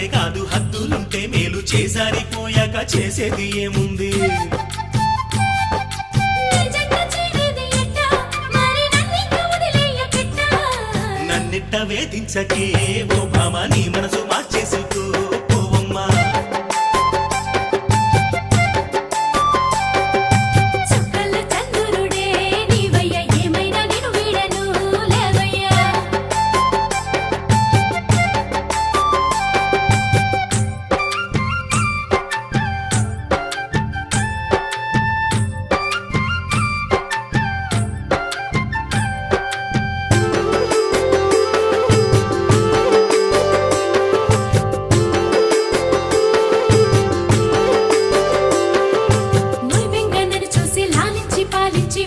కాదు హద్దులుంటే మేలు చేసారిపోయాక చేసేది ఏముంది నన్నిట్ట వేధించకే ఓ భామ నీ మనసు మార్చేసి